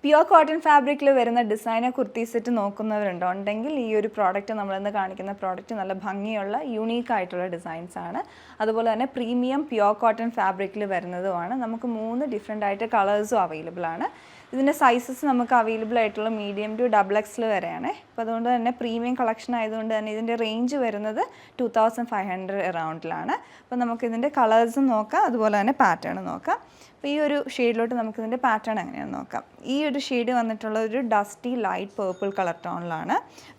Pure cotton ഫാബ്രിക്കിൽ വരുന്ന designer kurti set നോക്കുന്നവരുണ്ടോ ഉണ്ടെങ്കിൽ ഈ ഒരു പ്രോഡക്റ്റ് നമ്മളിന്ന് കാണിക്കുന്ന പ്രോഡക്റ്റ് നല്ല ഭംഗിയുള്ള യൂണീക്ക് ആയിട്ടുള്ള ഡിസൈൻസ് ആണ്. അതുപോലെ തന്നെ പ്രീമിയം പ്യുവർ കോട്ടൺ ഫാബ്രിക്കിൽ വരുന്നതുമാണ്. നമുക്ക് 3 ഡിഫറെൻ്റ് ആയിട്ട് കളേഴ്സും അവൈലബിൾ ആണ്. ഇതിൻ്റെ സൈസസ് നമുക്ക് അവൈലബിൾ ആയിട്ടുള്ള മീഡിയം ടു XXL വരെയാണ്. അപ്പോൾ അതുകൊണ്ട് തന്നെ പ്രീമിയം കളക്ഷൻ ആയതുകൊണ്ട് തന്നെ ഇതിൻ്റെ റേഞ്ച് വരുന്നത് 2500 അറൗണ്ടിലാണ്. അപ്പോൾ നമുക്കിതിൻ്റെ കളേഴ്സും നോക്കാം, അതുപോലെ തന്നെ പാറ്റേൺ നോക്കാം. അപ്പോൾ ഈ ഒരു ഷെയ്ഡിലോട്ട് നമുക്കിതിൻ്റെ പാറ്റേൺ എങ്ങനെയാണെന്ന് നോക്കാം. ഈ ഒരു ഷെയ്ഡ് വന്നിട്ടുള്ള ഒരു ഡസ്റ്റി ലൈറ്റ് പേർപ്പിൾ കളർ ടോണിലാണ്.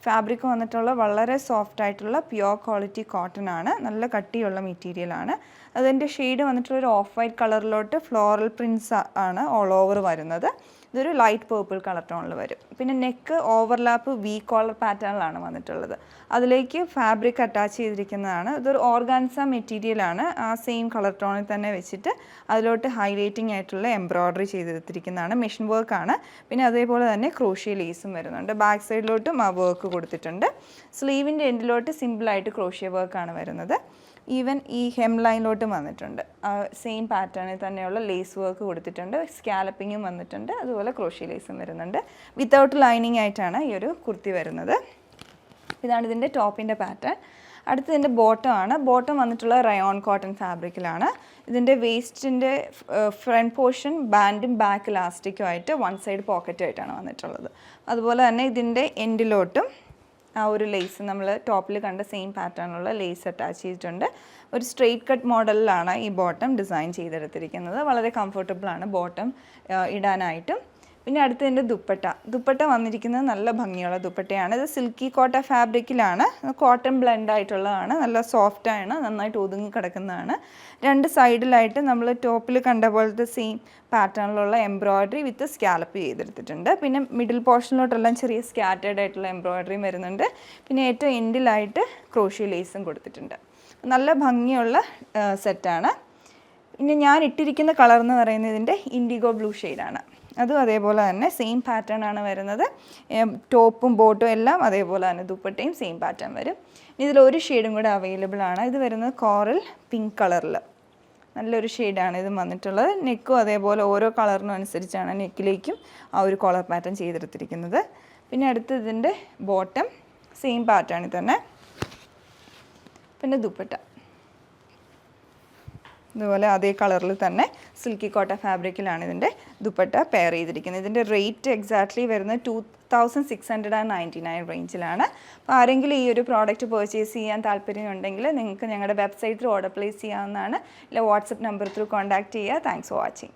ഫാബ്രിക് വന്നിട്ടുള്ള വളരെ സോഫ്റ്റ് ആയിട്ടുള്ള പ്യുവർ ക്വാളിറ്റി കോട്ടൺ ആണ്. നല്ല കട്ടിയുള്ള മെറ്റീരിയലാണ്. അതിൻ്റെ ഷെയ്ഡ് വന്നിട്ടുള്ള ഒരു ഓഫ് വൈറ്റ് കളറിലോട്ട് ഫ്ലോറൽ പ്രിൻസ് ആണ് ഓൾ ഓവർ വരുന്നത്. ഇതൊരു ലൈറ്റ് പേർപ്പിൾ കളർ ടോണിൽ വരും. പിന്നെ നെക്ക് ഓവർലാപ്പ് വി കോളർ പാറ്റേണിലാണ് വന്നിട്ടുള്ളത്. അതിലേക്ക് ഫാബ്രിക് അറ്റാച്ച് ചെയ്തിരിക്കുന്നതാണ്. ഇതൊരു ഓർഗാൻസ മെറ്റീരിയലാണ്. ആ സെയിം കളർ ടോണിൽ തന്നെ വെച്ചിട്ട് അതിലോട്ട് ഹൈലൈറ്റിംഗ് ആയിട്ടുള്ള എംബ്രോയ്ഡറി ചെയ്തെടുത്തിരിക്കുന്നതാണ്. മെഷീൻ വർക്കാണ്. പിന്നെ അതേപോലെ തന്നെ ക്രോഷ്യ ലേസും വരുന്നുണ്ട്. ബാക്ക് സൈഡിലോട്ടും ആ വർക്ക് കൊടുത്തിട്ടുണ്ട്. സ്ലീവിൻ്റെ എൻഡിലോട്ട് സിമ്പിളായിട്ട് ക്രോഷ്യ വർക്കാണ് വരുന്നത്. ഈവൻ ഈ ഹെം ലൈനിലോട്ടും വന്നിട്ടുണ്ട്. സെയിം പാറ്റേണിൽ തന്നെയുള്ള ലേസ് വർക്ക് കൊടുത്തിട്ടുണ്ട്. സ്കാലപ്പിങ്ങും വന്നിട്ടുണ്ട്. അതുപോലെ ക്രോഷ്യ ലേസും വരുന്നുണ്ട്. വിത്തൗട്ട് ലൈനിങ് ആയിട്ടാണ് ഈ ഒരു കുർത്തി വരുന്നത്. ഇതാണ് ഇതിൻ്റെ ടോപ്പിൻ്റെ പാറ്റേൺ. അടുത്തതിൻ്റെ ബോട്ടം ആണ്. ബോട്ടം വന്നിട്ടുള്ള റയോൺ കോട്ടൺ ഫാബ്രിക്കിലാണ്. ഇതിൻ്റെ വേസ്റ്റിൻ്റെ ഫ്രണ്ട് പോർഷൻ ബാൻഡും ബാക്ക് ഇലാസ്റ്റിക്കും ആയിട്ട് വൺ സൈഡ് പോക്കറ്റായിട്ടാണ് വന്നിട്ടുള്ളത്. അതുപോലെ തന്നെ ഇതിൻ്റെ എൻഡിലോട്ടും ആ ഒരു ലേസ് നമ്മൾ ടോപ്പിൽ കണ്ട സെയിം പാറ്റേണിലുള്ള ലേസ് അറ്റാച്ച് ചെയ്തിട്ടുണ്ട്. ഒരു സ്ട്രെയിറ്റ് കട്ട് മോഡലിലാണ് ഈ ബോട്ടം ഡിസൈൻ ചെയ്തെടുത്തിരിക്കുന്നത്. വളരെ കംഫർട്ടബിളാണ് ബോട്ടം ഇടാനായിട്ടും. പിന്നെ അടുത്തതിൻ്റെ ദുപ്പട്ട വന്നിരിക്കുന്നത് നല്ല ഭംഗിയുള്ള ദുപ്പട്ടയാണ്. ഇത് സിൽക്കി കോട്ട ഫാബ്രിക്കിലാണ്. കോട്ടൺ ബ്ലെൻഡ് ആയിട്ടുള്ളതാണ്. നല്ല സോഫ്റ്റാണ്, നന്നായിട്ട് ഒതുങ്ങി കിടക്കുന്നതാണ്. 2 സൈഡിലായിട്ട് നമ്മൾ ടോപ്പിൽ കണ്ട പോലത്തെ സെയിം പാറ്റേണിലുള്ള എംബ്രോയ്ഡറി വിത്ത് സ്കാലപ്പ് ചെയ്തെടുത്തിട്ടുണ്ട്. പിന്നെ മിഡിൽ പോർഷനിലോട്ടെല്ലാം ചെറിയ സ്കാറ്റേർഡ് ആയിട്ടുള്ള എംബ്രോയ്ഡറിയും വരുന്നുണ്ട്. പിന്നെ ഏറ്റവും എൻഡിലായിട്ട് ക്രോഷ്യ ലേസും കൊടുത്തിട്ടുണ്ട്. നല്ല ഭംഗിയുള്ള സെറ്റാണ്. പിന്നെ ഞാൻ ഇട്ടിരിക്കുന്ന കളർ എന്ന് പറയുന്നത് ഇതിൻ്റെ ഇൻഡിഗോ ബ്ലൂ ഷെയ്ഡാണ്. അതും അതേപോലെ തന്നെ സെയിം പാറ്റേൺ ആണ് വരുന്നത്. ടോപ്പും ബോട്ടും എല്ലാം അതേപോലെ തന്നെ ദുപ്പട്ടയും സെയിം പാറ്റേൺ വരും. ഇതിലൊരു ഷെയ്ഡും കൂടെ അവൈലബിൾ ആണ്. ഇത് വരുന്നത് കോറൽ പിങ്ക് കളറിൽ നല്ലൊരു ഷെയ്ഡാണ് ഇത് വന്നിട്ടുള്ളത്. നെക്കും അതേപോലെ ഓരോ കളറിനും അനുസരിച്ചാണ് നെക്കിലേക്കും ആ ഒരു കോളർ പാറ്റേൺ ചെയ്തെടുത്തിരിക്കുന്നത്. പിന്നെ അടുത്ത് ഇതിൻ്റെ ബോട്ടം സെയിം പാറ്റേണിൽ തന്നെ. പിന്നെ ദുപ്പട്ട ഇതുപോലെ അതേ കളറിൽ തന്നെ സിൽക്കി കോട്ട ഫാബ്രിക്കിലാണ് ഇതിൻ്റെ ദുപ്പട്ട പെയർ ചെയ്തിരിക്കുന്നത്. ഇതിൻ്റെ റേറ്റ് എക്സാക്ട്ലി വരുന്നത് 2699 റേഞ്ചിലാണ്. അപ്പോൾ ആരെങ്കിലും ഈ ഒരു പ്രോഡക്റ്റ് പർച്ചേസ് ചെയ്യാൻ താല്പര്യമുണ്ടെങ്കിൽ നിങ്ങൾക്ക് ഞങ്ങളുടെ വെബ്സൈറ്റിൽ ഓർഡർ പ്ലേസ് ചെയ്യാവുന്നതാണ്. ഇല്ല വാട്സപ്പ് നമ്പർ ത്രൂ കോൺടാക്റ്റ് ചെയ്യുക. Thanks for watching.